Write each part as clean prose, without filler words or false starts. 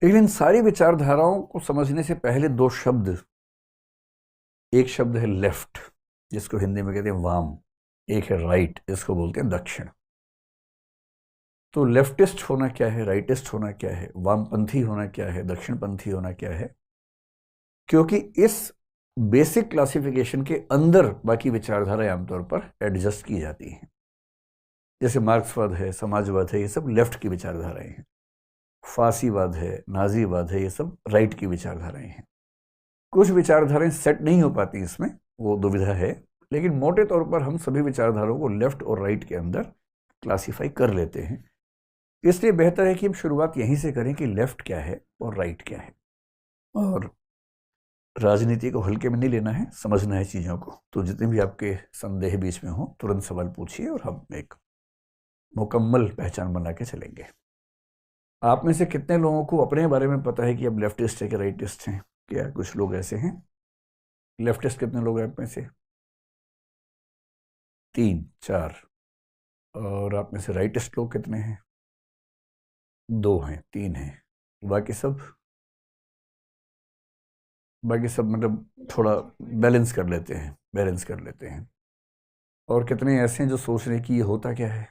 लेकिन इन सारी विचारधाराओं को समझने से पहले दो शब्द, एक शब्द है लेफ्ट जिसको हिंदी में कहते हैं वाम, एक है राइट जिसको बोलते हैं दक्षिण। तो लेफ्टिस्ट होना क्या है, राइटिस्ट होना क्या है, वामपंथी होना क्या है, दक्षिणपंथी होना क्या है, क्योंकि इस बेसिक क्लासिफिकेशन के अंदर बाकी विचारधाराएं आमतौर पर एडजस्ट की जाती हैं। जैसे मार्क्सवाद है, समाजवाद है, ये सब लेफ्ट की विचारधाराएं हैं। फासीवाद है, नाजीवाद है, ये सब राइट की विचारधाराएं हैं। कुछ विचारधाराएं सेट नहीं हो पाती इसमें, वो दुविधा है, लेकिन मोटे तौर पर हम सभी विचारधाराओं को लेफ्ट और राइट के अंदर क्लासीफाई कर लेते हैं। इसलिए बेहतर है कि हम शुरुआत यहीं से करें कि लेफ्ट क्या है और राइट क्या है। और राजनीति को हल्के में नहीं लेना है, समझना है चीज़ों को। तो जितने भी आपके संदेह बीच में हो तुरंत सवाल पूछिए और हम एक मुकम्मल पहचान बना के चलेंगे। आप में से कितने लोगों को अपने बारे में पता है कि अब लेफ्टिस्ट है कि राइटिस्ट हैं? क्या कुछ लोग ऐसे हैं? लेफ्टिस्ट कितने लोग हैं आप में से? 3 4। और आप में से राइटिस्ट लोग कितने हैं? 2 हैं, 3 हैं। बाकी सब मतलब थोड़ा बैलेंस कर लेते हैं। और कितने ऐसे हैं जो सोच रहे हैं कि ये होता क्या है?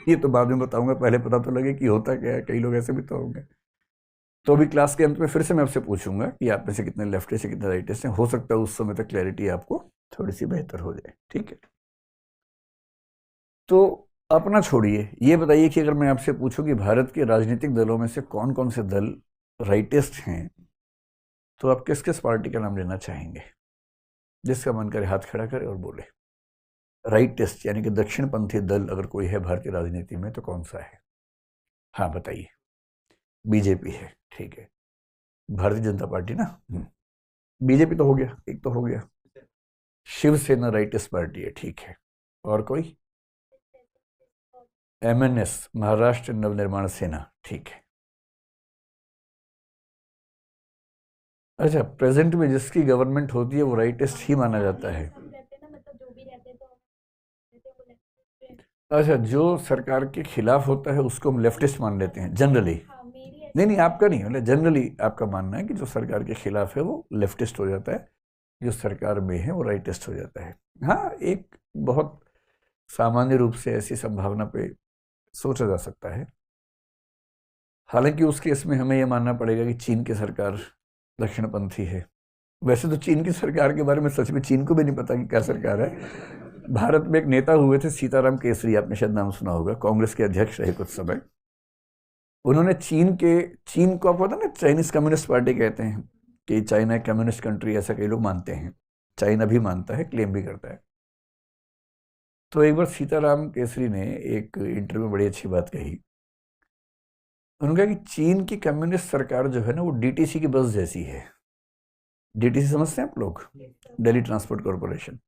ये तो बाद में बताऊंगा, पहले पता तो लगे कि होता क्या है। कई लोग ऐसे भी तो होंगे। तो अभी क्लास के अंत में फिर से मैं आपसे पूछूंगा कि आप में से कितने लेफ्टिस्ट हैं, कितने राइटिस्ट हैं। हो सकता है उस समय तक क्लैरिटी आपको थोड़ी सी बेहतर हो जाए। ठीक है, तो अपना छोड़िए, ये बताइए कि अगर मैं आपसे पूछूं कि भारत के राजनीतिक दलों में से कौन कौन से दल राइटिस्ट हैं, तो आप किस किस पार्टी का नाम लेना चाहेंगे? जिसका मन करे हाथ खड़ा करे और बोले। राइटिस्ट यानी कि दक्षिणपंथी दल अगर कोई है भारतीय राजनीति में तो कौन सा है? हाँ बताइए। बीजेपी है, ठीक है। भारतीय जनता पार्टी ना। बीजेपी तो हो गया, एक तो हो गया। शिवसेना राइटिस्ट पार्टी है, ठीक है। और कोई? MNS, महाराष्ट्र नवनिर्माण सेना, ठीक है। अच्छा, प्रेजेंट में जिसकी गवर्नमेंट होती है वो राइटिस्ट ही माना जाता है? अच्छा, जो सरकार के खिलाफ होता है उसको हम लेफ्टिस्ट मान लेते हैं जनरली? नहीं, आपका नहीं, मतलब जनरली आपका मानना है कि जो सरकार के खिलाफ है वो लेफ्टिस्ट हो जाता है, जो सरकार में है वो राइटिस्ट हो जाता है। हाँ, एक बहुत सामान्य रूप से ऐसी संभावना पे सोचा जा सकता है। हालांकि उस केस में हमें यह मानना पड़ेगा कि चीन की सरकार दक्षिणपंथी है। वैसे तो चीन की सरकार के बारे में सच में चीन को भी नहीं पता कि क्या सरकार है। भारत में एक नेता हुए थे सीताराम केसरी, आपने शायद नाम सुना होगा, कांग्रेस के अध्यक्ष रहे कुछ समय। उन्होंने चीन को, आपको पता ना चाइनीज कम्युनिस्ट पार्टी कहते हैं कि चाइना एक कम्युनिस्ट कंट्री, ऐसा कई लोग मानते हैं। चाइना भी मानता है, क्लेम भी करता है। तो एक बार सीताराम केसरी ने एक इंटरव्यू में बड़ी अच्छी बात कही। उन्होंने कहा कि चीन की कम्युनिस्ट सरकार जो है ना वो DTC की बस जैसी है। DTC समझते हैं आप लोग? Delhi transport corporation.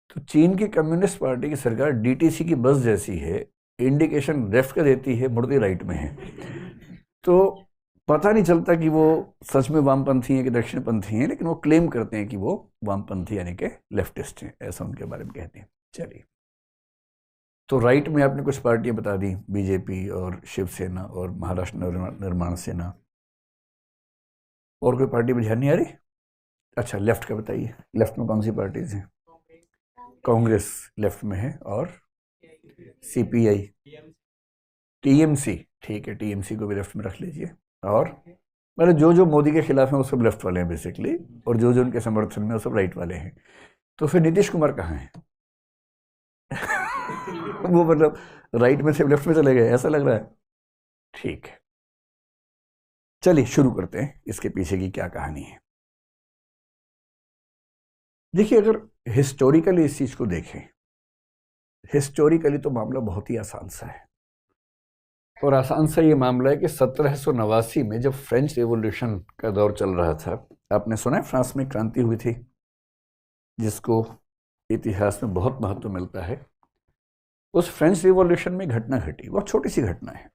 तो चीन की कम्युनिस्ट पार्टी की सरकार DTC की बस जैसी है, इंडिकेशन लेफ्ट का देती है, मुड़ती राइट में है। तो पता नहीं चलता कि वो सच में वामपंथी हैं कि दक्षिणपंथी हैं, लेकिन वो क्लेम करते हैं कि वो वामपंथी यानी कि लेफ्टिस्ट हैं, ऐसा उनके बारे में कहते हैं। चलिए, तो राइट में आपने कुछ पार्टियां बता दी, बीजेपी और शिवसेना और महाराष्ट्र नवनिर्माण सेना। और कोई पार्टी में ध्यान नहीं आ रही? अच्छा, लेफ्ट का बताइए, लेफ्ट में कौन सी पार्टीज हैं? कांग्रेस लेफ्ट में है, और CPI, TMC, ठीक है, TMC को भी लेफ्ट में रख लीजिए। और मतलब जो मोदी के खिलाफ हैं वो सब लेफ्ट वाले हैं बेसिकली, और जो उनके समर्थन में वो सब राइट वाले हैं। तो फिर नीतीश कुमार कहाँ हैं? वो मतलब राइट में से लेफ्ट में चले गए, ऐसा लग रहा है। ठीक है, चलिए शुरू करते हैं, इसके पीछे की क्या कहानी है। देखिए, अगर हिस्टोरिकली इस चीज को देखें, हिस्टोरिकली तो मामला बहुत ही आसान सा है। और आसान सा ये मामला है कि 1789 में जब फ्रेंच रिवॉल्यूशन का दौर चल रहा था, आपने सुना है फ्रांस में क्रांति हुई थी, जिसको इतिहास में बहुत महत्व मिलता है। उस फ्रेंच रिवॉल्यूशन में घटना घटी, बहुत छोटी सी घटना है,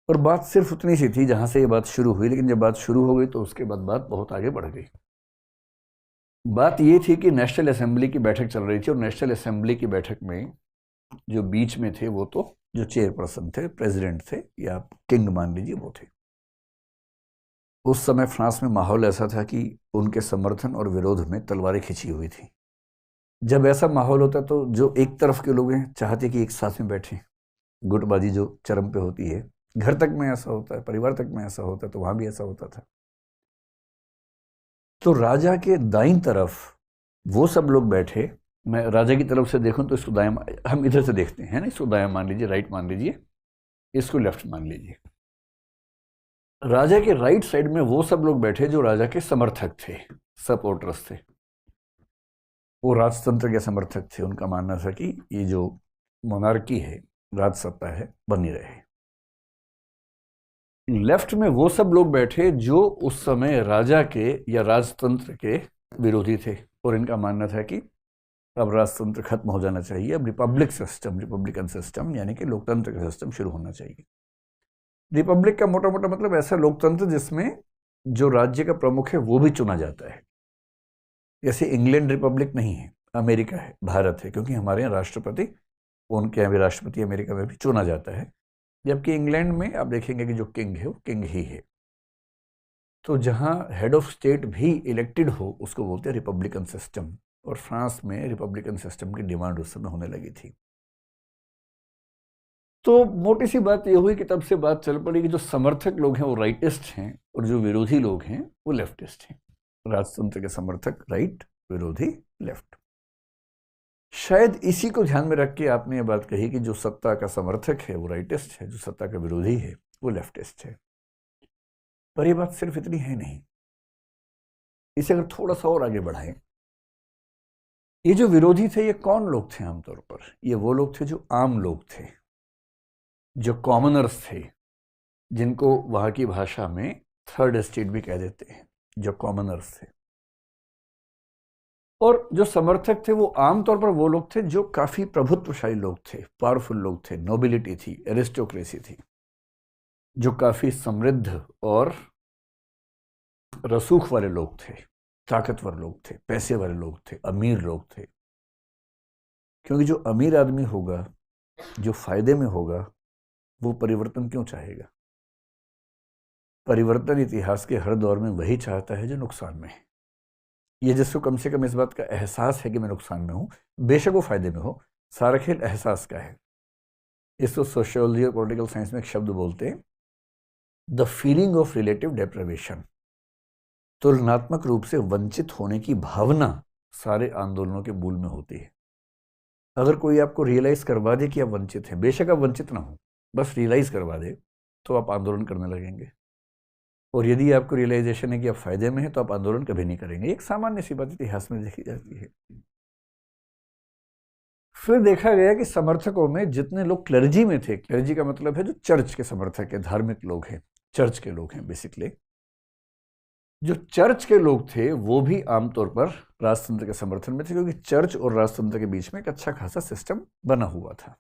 और बात सिर्फ उतनी सी थी जहां से ये बात शुरू हुई। लेकिन जब बात शुरू हो गई तो उसके बाद बात बहुत आगे बढ़ गई। बात ये थी कि नेशनल असेंबली की बैठक चल रही थी, और नेशनल असेंबली की बैठक में जो बीच में थे वो तो जो चेयरपर्सन थे, प्रेसिडेंट थे या किंग मान लीजिए, वो थे। उस समय फ्रांस में माहौल ऐसा था कि उनके समर्थन और विरोध में तलवारें खिंची हुई थी। जब ऐसा माहौल होता तो जो एक तरफ के लोग हैं चाहते कि एक साथ में बैठें, गुटबाजी जो चरम पे होती है, घर तक में ऐसा होता है, परिवार तक में ऐसा होता है, तो वहां भी ऐसा होता था। तो राजा के दाईं तरफ वो सब लोग बैठे। मैं राजा की तरफ से देखूं तो इसको दायां, हम इधर से देखते हैं ना, इसको दायां मान लीजिए, राइट मान लीजिए, इसको लेफ्ट मान लीजिए। राजा के राइट साइड में वो सब लोग बैठे जो राजा के समर्थक थे, सपोर्टर्स थे। वो राजतंत्र के समर्थक थे। उनका मानना था कि ये जो मोनार्की है, राज सत्ता है, बनी रहे। लेफ्ट में वो सब लोग बैठे जो उस समय राजा के या राजतंत्र के विरोधी थे, और इनका मानना था कि अब राजतंत्र खत्म हो जाना चाहिए, अब रिपब्लिक सिस्टम, रिपब्लिकन सिस्टम यानी कि लोकतंत्र का सिस्टम शुरू होना चाहिए। रिपब्लिक का मोटा मोटा मतलब ऐसा लोकतंत्र जिसमें जो राज्य का प्रमुख है वो भी चुना जाता है। जैसे इंग्लैंड रिपब्लिक नहीं है, अमेरिका है, भारत है, क्योंकि हमारे यहाँ राष्ट्रपति, उनके यहाँ भी राष्ट्रपति अमेरिका में भी चुना जाता है, जबकि इंग्लैंड में आप देखेंगे कि जो किंग है वो किंग ही है। तो जहाँ हेड ऑफ स्टेट भी इलेक्टेड हो उसको बोलते हैं रिपब्लिकन सिस्टम, और फ्रांस में रिपब्लिकन सिस्टम की डिमांड उस समय होने लगी थी। तो मोटी सी बात यह हुई कि तब से बात चल पड़ी कि जो समर्थक लोग हैं वो राइटिस्ट हैं और जो विरोधी लोग हैं वो लेफ्टिस्ट हैं। राजतंत्र के समर्थक राइट, विरोधी लेफ्ट। शायद इसी को ध्यान में रख के आपने ये बात कही कि जो सत्ता का समर्थक है वो राइटिस्ट है, जो सत्ता का विरोधी है वो लेफ्टिस्ट है। पर यह बात सिर्फ इतनी है नहीं, इसे अगर थोड़ा सा और आगे बढ़ाएं, ये जो विरोधी थे ये कौन लोग थे आमतौर पर? ये वो लोग थे जो आम लोग थे, जो कॉमनर्स थे, जिनको वहां की भाषा में थर्ड एस्टेट भी कह देते हैं, जो कॉमनर्स थे। और जो समर्थक थे वो आमतौर पर वो लोग थे जो काफी प्रभुत्वशाली लोग थे, पावरफुल लोग थे, नोबिलिटी थी, एरिस्टोक्रेसी थी, जो काफी समृद्ध और रसूख वाले लोग थे, ताकतवर लोग थे, पैसे वाले लोग थे, अमीर लोग थे। क्योंकि जो अमीर आदमी होगा, जो फायदे में होगा, वो परिवर्तन क्यों चाहेगा? परिवर्तन इतिहास के हर दौर में वही चाहता है जो नुकसान में है। ये जिसको कम से कम इस बात का एहसास है कि मैं नुकसान में हूं, बेशक वो फायदे में हो, सारा खेल एहसास का है। इसको सोशियोलॉजी और पॉलिटिकल साइंस में एक शब्द बोलते हैं, the feeling of relative deprivation. तुलनात्मक रूप से वंचित होने की भावना सारे आंदोलनों के मूल में होती है। अगर कोई आपको रियलाइज करवा दे कि आप वंचित हैं, बेशक आप वंचित ना हो, बस रियलाइज करवा दे, तो आप आंदोलन करने लगेंगे। और यदि आपको रियलाइजेशन है कि आप फायदे में हैं, तो आप आंदोलन कभी नहीं करेंगे। एक सामान्य सी बात इतिहास में देखी जाती है। फिर देखा गया कि समर्थकों में जितने लोग क्लर्जी में थे, क्लर्जी का मतलब है जो चर्च के समर्थक है, धार्मिक लोग हैं, चर्च के लोग हैं बेसिकली, जो चर्च के लोग थे वो भी आमतौर पर राजतंत्र के समर्थन में थे, क्योंकि चर्च और राजतंत्र के बीच में एक अच्छा खासा सिस्टम बना हुआ था।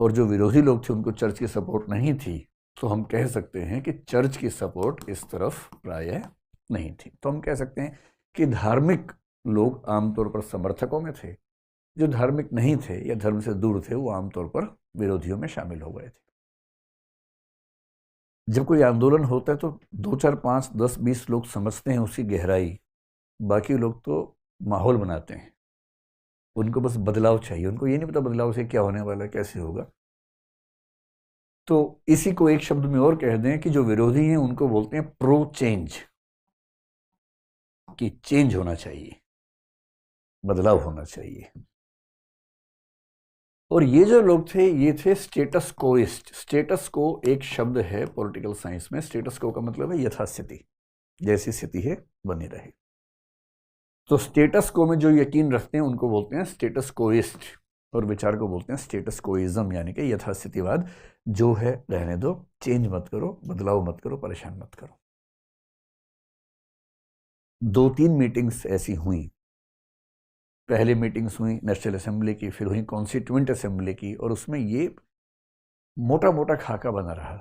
और जो विरोधी लोग थे उनको चर्च की सपोर्ट नहीं थी, तो हम कह सकते हैं कि चर्च की सपोर्ट इस तरफ प्रायः नहीं थी। तो हम कह सकते हैं कि धार्मिक लोग आमतौर पर समर्थकों में थे, जो धार्मिक नहीं थे या धर्म से दूर थे वो आमतौर पर विरोधियों में शामिल हो गए थे। जब कोई आंदोलन होता है तो 2, 4, 5, 10, 20 लोग समझते हैं उसकी गहराई, बाकी लोग तो माहौल बनाते हैं। उनको बस बदलाव चाहिए, उनको ये नहीं पता बदलाव से क्या होने वाला है, कैसे होगा। तो इसी को एक शब्द में और कह दें कि जो विरोधी हैं उनको बोलते हैं प्रो चेंज, कि चेंज होना चाहिए, बदलाव होना चाहिए। और ये जो लोग थे ये थे स्टेटस कोइस्ट। स्टेटस को एक शब्द है पॉलिटिकल साइंस में, स्टेटस को का मतलब है यथास्थिति, जैसी स्थिति है बनी रहे। तो स्टेटस को में जो यकीन रखते हैं उनको बोलते हैं स्टेटस कोइस्ट, और विचार को बोलते हैं स्टेटस कोइज्म, यानी कि यथास्थितिवाद। जो है रहने दो, चेंज मत करो, बदलाव मत करो, परेशान मत करो। 2-3 मीटिंग्स ऐसी हुई। पहले मीटिंग्स हुई नेशनल असेंबली की, फिर हुई कॉन्स्टिट्यूएंट असेंबली की, और उसमें ये मोटा मोटा खाका बना रहा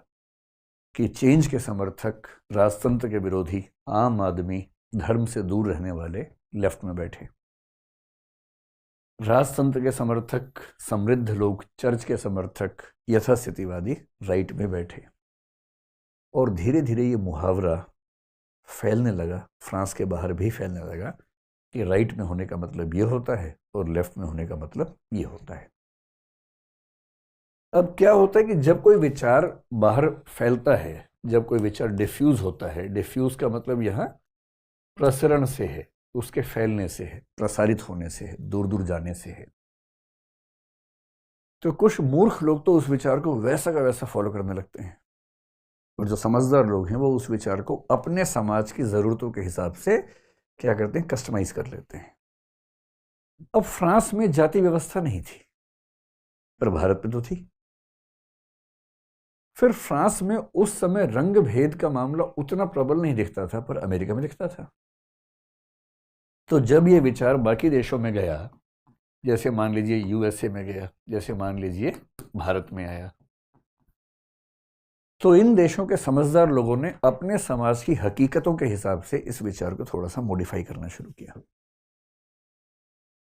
कि चेंज के समर्थक, राजतंत्र के विरोधी, आम आदमी, धर्म से दूर रहने वाले लेफ्ट में बैठे, राजतंत्र के समर्थक, समृद्ध लोग, चर्च के समर्थक, यथास्थितिवादी राइट में बैठे और धीरे धीरे ये मुहावरा फैलने लगा, फ्रांस के बाहर भी फैलने लगा कि राइट में होने का मतलब ये होता है और लेफ्ट में होने का मतलब ये होता है। अब क्या होता है कि जब कोई विचार बाहर फैलता है, जब कोई विचार डिफ्यूज होता है, डिफ्यूज का मतलब यहाँ प्रसरण से है, उसके फैलने से है, प्रसारित होने से है, दूर दूर जाने से है, तो कुछ मूर्ख लोग तो उस विचार को वैसा का वैसा फॉलो करने लगते हैं और जो समझदार लोग हैं वो उस विचार को अपने समाज की ज़रूरतों के हिसाब से क्या करते हैं, कस्टमाइज कर लेते हैं। अब फ्रांस में जाति व्यवस्था नहीं थी, पर भारत में तो थी। फिर फ्रांस में उस समय रंग भेद का मामला उतना प्रबल नहीं दिखता था, पर अमेरिका में दिखता था। तो जब ये विचार बाकी देशों में गया, जैसे मान लीजिए यूएसए में गया, जैसे मान लीजिए भारत में आया, तो इन देशों के समझदार लोगों ने अपने समाज की हकीकतों के हिसाब से इस विचार को थोड़ा सा मॉडिफाई करना शुरू किया।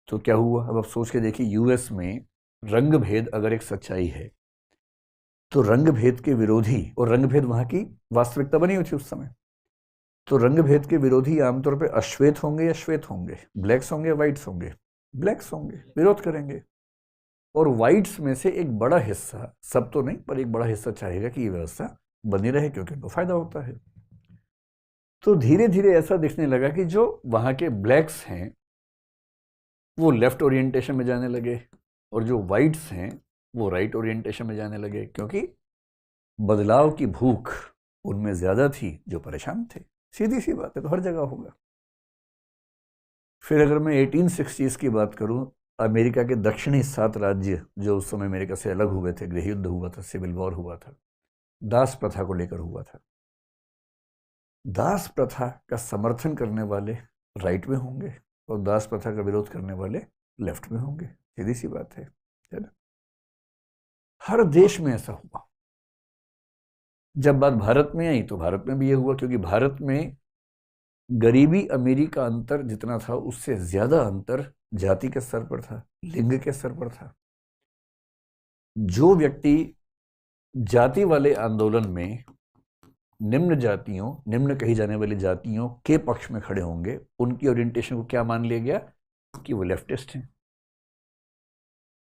तो क्या हुआ, अब आप सोच के देखिए, यूएस में रंग भेद अगर एक सच्चाई है, तो रंग भेद के विरोधी, और रंग भेद वहां की वास्तविकता बनी हुई थी उस समय, तो रंग भेद के विरोधी आमतौर पे अश्वेत होंगे या श्वेत होंगे, ब्लैक्स होंगे या व्हाइट्स होंगे, ब्लैक्स होंगे, विरोध करेंगे। और व्हाइट्स में से एक बड़ा हिस्सा, सब तो नहीं पर एक बड़ा हिस्सा चाहेगा कि ये व्यवस्था बनी रहे क्योंकि उनको फायदा होता है। तो धीरे धीरे ऐसा दिखने लगा कि जो वहां के ब्लैक्स हैं वो लेफ्ट ओरिएंटेशन में जाने लगे और जो व्हाइट्स हैं वो राइट ओरिएंटेशन में जाने लगे, क्योंकि बदलाव की भूख उनमें ज्यादा थी जो परेशान थे। सीधी सी बात है, तो हर जगह होगा। फिर अगर मैं 1860s की बात करूं, अमेरिका के दक्षिणी 7 राज्य जो उस समय अमेरिका से अलग हुए थे, गृह युद्ध हुआ था, सिविल वॉर हुआ था, दास प्रथा को लेकर हुआ था। दास प्रथा का समर्थन करने वाले राइट में होंगे और दास प्रथा का विरोध करने वाले लेफ्ट में होंगे, सीधी सी बात है ना। हर देश में ऐसा हुआ। जब बात भारत में आई तो भारत में भी ये हुआ, क्योंकि भारत में गरीबी अमीरी का अंतर जितना था उससे ज्यादा अंतर जाति के स्तर पर था, लिंग के स्तर पर था। जो व्यक्ति जाति वाले आंदोलन में निम्न जातियों, निम्न कही जाने वाली जातियों के पक्ष में खड़े होंगे, उनकी ओरिएंटेशन को क्या मान लिया गया कि वो लेफ्टिस्ट हैं।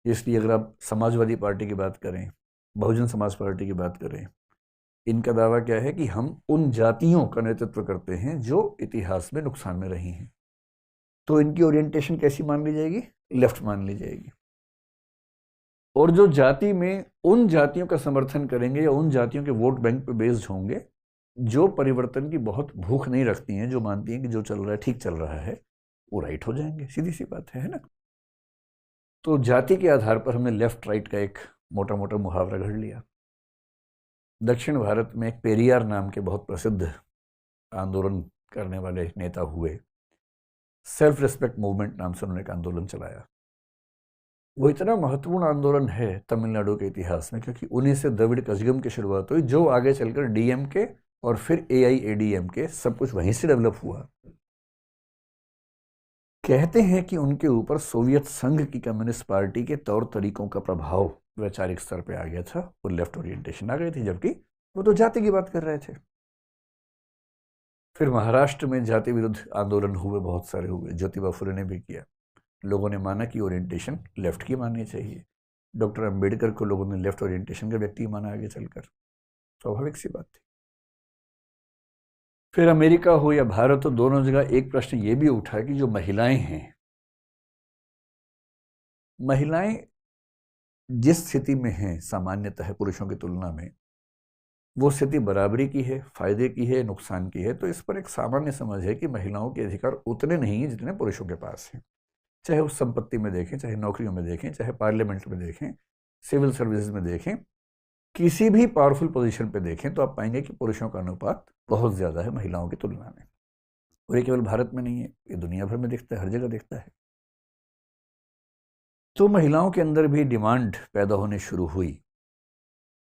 इसलिए अगर आप समाजवादी पार्टी की बात करें, बहुजन समाज पार्टी की बात करें, इनका दावा क्या है कि हम उन जातियों का नेतृत्व करते हैं जो इतिहास में नुकसान में रही हैं। तो इनकी ओरिएंटेशन कैसी मान ली जाएगी, लेफ्ट मान ली जाएगी। और जो जाति में उन जातियों का समर्थन करेंगे या उन जातियों के वोट बैंक पे बेस्ड होंगे जो परिवर्तन की बहुत भूख नहीं रखती हैं, जो मानती हैं कि जो चल रहा है ठीक चल रहा है, वो राइट हो जाएंगे। सीधी सी बात है ना। तो जाति के आधार पर हमने लेफ्ट राइट का एक मोटा मोटा मुहावरा घड़ लिया। दक्षिण भारत में एक पेरियार नाम के बहुत प्रसिद्ध आंदोलन करने वाले नेता हुए। सेल्फ रिस्पेक्ट मूवमेंट नाम से उन्होंने एक आंदोलन चलाया। वो इतना महत्वपूर्ण आंदोलन है तमिलनाडु के इतिहास में, क्योंकि उन्हीं से द्रविड़ कजगम की शुरुआत हुई, जो आगे चलकर डीएमके और फिर एआईएडीएमके सब कुछ वहीं से डेवलप हुआ। कहते हैं कि उनके ऊपर सोवियत संघ की कम्युनिस्ट पार्टी के तौर तरीकों का प्रभाव वैचारिक स्तर पे आ गया था और लेफ्ट ओरिएंटेशन आ गई थी, जबकि वो तो जाति की बात कर रहे थे। फिर महाराष्ट्र में जाति विरुद्ध आंदोलन हुए, बहुत सारे हुए, ज्योतिबा फुले ने भी किया। लोगों ने माना कि ओरिएंटेशन लेफ्ट की माननी चाहिए। डॉक्टर अंबेडकर को लोगों ने लेफ्ट ओरिएंटेशन का व्यक्ति माना आगे चलकर, स्वाभाविक सी बात थी। फिर अमेरिका हो या भारत हो, दोनों जगह एक प्रश्न ये भी उठा कि जो महिलाएं हैं, महिलाएं जिस स्थिति में हैं सामान्यतः पुरुषों की तुलना में, वो स्थिति बराबरी की है, फायदे की है, नुकसान की है। तो इस पर एक सामान्य समझ है कि महिलाओं के अधिकार उतने नहीं हैं जितने पुरुषों के पास हैं। चाहे उस संपत्ति में देखें, चाहे नौकरियों में देखें, चाहे पार्लियामेंट में देखें, सिविल सर्विसेज में देखें, किसी भी पावरफुल पोजीशन पे देखें तो आप पाएंगे कि पुरुषों का अनुपात बहुत ज़्यादा है महिलाओं की तुलना में। और ये केवल भारत में नहीं है, ये दुनिया भर में दिखता है, हर जगह दिखता है। तो महिलाओं के अंदर भी डिमांड पैदा होने शुरू हुई।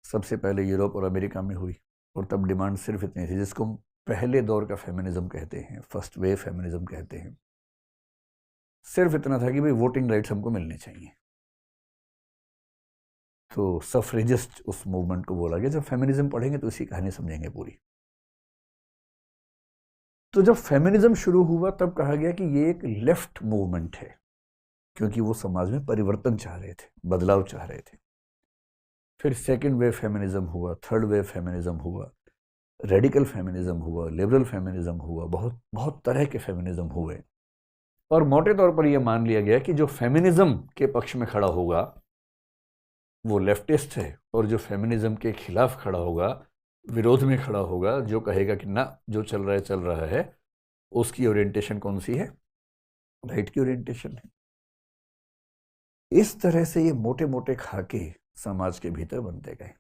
सबसे पहले यूरोप और अमेरिका में हुई, और तब डिमांड सिर्फ इतनी थी जिसको हम पहले दौर का फेमिनिज्म कहते हैं, फर्स्ट वेव फेमिनिज्म कहते हैं। सिर्फ इतना था कि भाई वोटिंग राइट्स हमको मिलने चाहिए। तो सफरेजिस्ट उस मूवमेंट को बोला गया। जब फेमिनिज्म पढ़ेंगे तो इसी कहानी समझेंगे पूरी। तो जब फेमिनिज्म शुरू हुआ तब कहा गया कि ये एक लेफ्ट मूवमेंट है, क्योंकि वो समाज में परिवर्तन चाह रहे थे, बदलाव चाह रहे थे। फिर सेकेंड वेव फेमिनिज्म हुआ, थर्ड वेव फेमिनिज्म हुआ, रेडिकल फेमिनिज्म हुआ, लिबरल फेमिनिज्म हुआ, बहुत बहुत तरह के फेमिनिज्म हुए। और मोटे तौर पर यह मान लिया गया कि जो फेमिनिज्म के पक्ष में खड़ा होगा वो लेफ्टिस्ट है, और जो फेमिनिज्म के खिलाफ खड़ा होगा, विरोध में खड़ा होगा, जो कहेगा कि ना जो चल रहा है चल रहा है, उसकी ओरिएंटेशन कौन सी है? राइट की ओरिएंटेशन है। इस तरह से ये मोटे मोटे खाके समाज के भीतर बनते गए।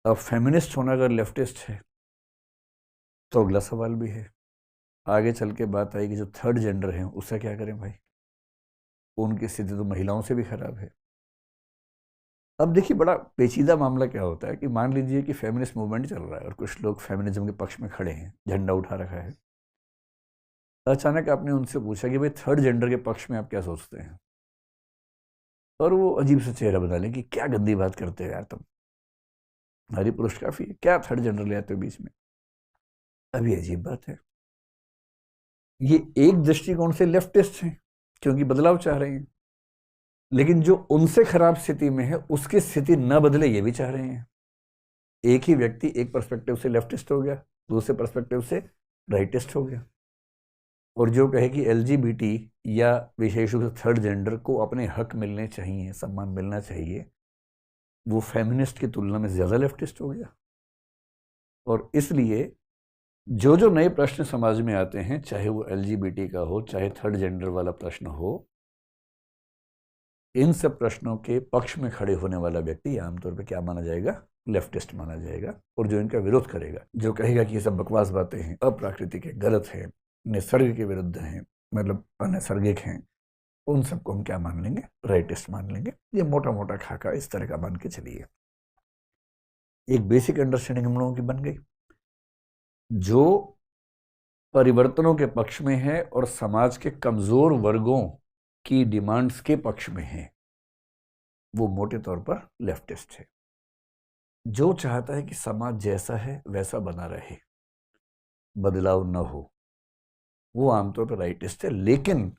अब फेमिनिस्ट होना अगर लेफ्टिस्ट है तो अगला सवाल भी है, आगे चल के बात आएगी जो थर्ड जेंडर है उससे क्या करें भाई? उनकी स्थिति तो महिलाओं से भी खराब है। अब देखिए बड़ा पेचीदा मामला क्या होता है कि मान लीजिए कि फेमिनिस्ट मूवमेंट चल रहा है और कुछ लोग फेमिनिज्म के पक्ष में खड़े हैं, झंडा उठा रखा है। अचानक आपने उनसे पूछा कि भाई थर्ड जेंडर के पक्ष में आप क्या सोचते हैं, और वो अजीब सा चेहरा बना लें कि क्या गंदी बात करते हो यार तुम, हमारी पुरुष काफी है, क्या थर्ड जेंडर ले आते हो बीच में? अभी अजीब बात है। ये एक दृष्टिकोण से लेफ्टिस्ट हैं क्योंकि बदलाव चाह रहे हैं, लेकिन जो उनसे खराब स्थिति में है उसकी स्थिति न बदले ये भी चाह रहे हैं। एक ही व्यक्ति एक पर्सपेक्टिव से लेफ्टिस्ट हो गया, दूसरे पर्सपेक्टिव से राइटिस्ट हो गया। और जो कहे कि एलजीबीटी या विशेष रूप से थर्ड जेंडर को अपने हक मिलने चाहिए, सम्मान मिलना चाहिए, वो फेमिनिस्ट की तुलना में ज्यादा लेफ्टिस्ट हो गया। और इसलिए जो जो नए प्रश्न समाज में आते हैं, चाहे वो एलजीबीटी का हो, चाहे थर्ड जेंडर वाला प्रश्न हो, इन सब प्रश्नों के पक्ष में खड़े होने वाला व्यक्ति आमतौर पर क्या माना जाएगा? लेफ्टिस्ट माना जाएगा। और जो इनका विरोध करेगा, जो कहेगा कि ये सब बकवास बातें हैं, अप्राकृतिक है, गलत है, निसर्ग के विरुद्ध हैं, मतलब अनैसर्गिक हैं, उन सबको हम क्या मान लेंगे? राइटिस्ट मान लेंगे। ये मोटा मोटा खाका इस तरह का मान के चलिए। एक बेसिक अंडरस्टैंडिंग हम लोगों की बन गई। जो परिवर्तनों के पक्ष में है और समाज के कमजोर वर्गों की डिमांड्स के पक्ष में है, वो मोटे तौर पर लेफ्टिस्ट है। जो चाहता है कि समाज जैसा है वैसा बना रहे, बदलाव न हो, वो आमतौर पर राइटिस्ट है। लेकिन